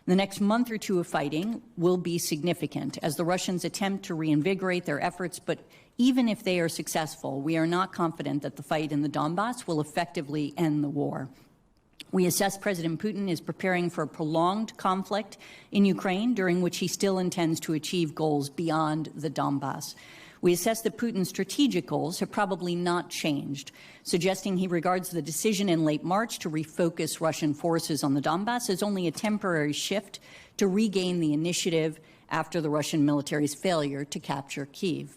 The next month or two of fighting will be significant as the Russians attempt to reinvigorate their efforts, but even if they are successful, we are not confident that the fight in the Donbass will effectively end the war. We assess President Putin is preparing for a prolonged conflict in Ukraine, during which he still intends to achieve goals beyond the Donbass. We assess that Putin's strategic goals have probably not changed, suggesting he regards the decision in late March to refocus Russian forces on the Donbass as only a temporary shift to regain the initiative after the Russian military's failure to capture Kyiv.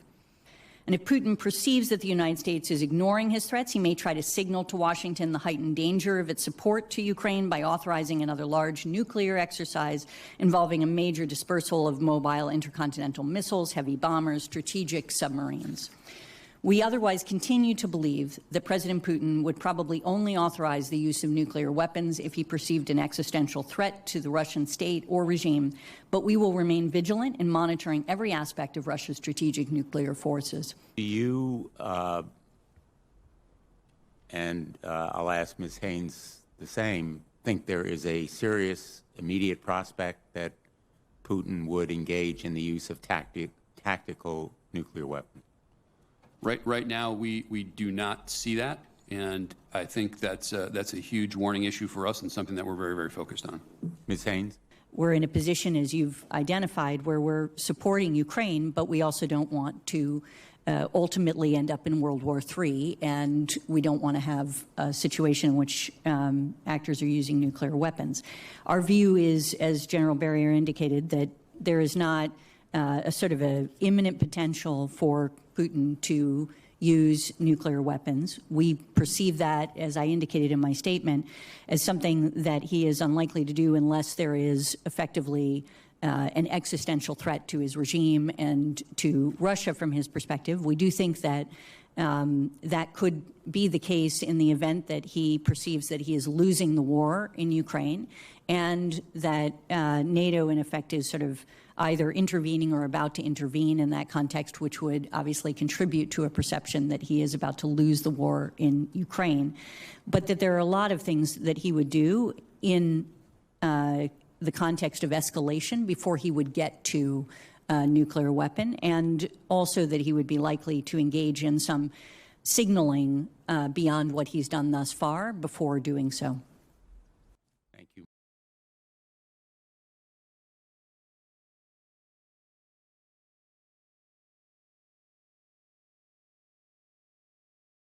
And if Putin perceives that the United States is ignoring his threats, he may try to signal to Washington the heightened danger of its support to Ukraine by authorizing another large nuclear exercise involving a major dispersal of mobile intercontinental missiles, heavy bombers, strategic submarines. We otherwise continue to believe that President Putin would probably only authorize the use of nuclear weapons if he perceived an existential threat to the Russian state or regime, but we will remain vigilant in monitoring every aspect of Russia's strategic nuclear forces. Do you, and I'll ask Ms. Haynes the same, think there is a serious immediate prospect that Putin would engage in the use of tactical nuclear weapons? Right now, we do not see that, and I think that's a huge warning issue for us and something that we're very, very focused on. Ms. Haynes? We're in a position, as you've identified, where we're supporting Ukraine, but we also don't want to ultimately end up in World War III, and we don't want to have a situation in which actors are using nuclear weapons. Our view is, as General Barrier indicated, that there is not a sort of an imminent potential for Putin to use nuclear weapons. We perceive that, as I indicated in my statement, as something that he is unlikely to do unless there is effectively an existential threat to his regime and to Russia from his perspective. We do think that that could be the case in the event that he perceives that he is losing the war in Ukraine and that NATO, in effect, is sort of either intervening or about to intervene in that context, which would obviously contribute to a perception that he is about to lose the war in Ukraine. But that there are a lot of things that he would do in the context of escalation before he would get to a nuclear weapon, and also that he would be likely to engage in some signaling beyond what he's done thus far before doing so.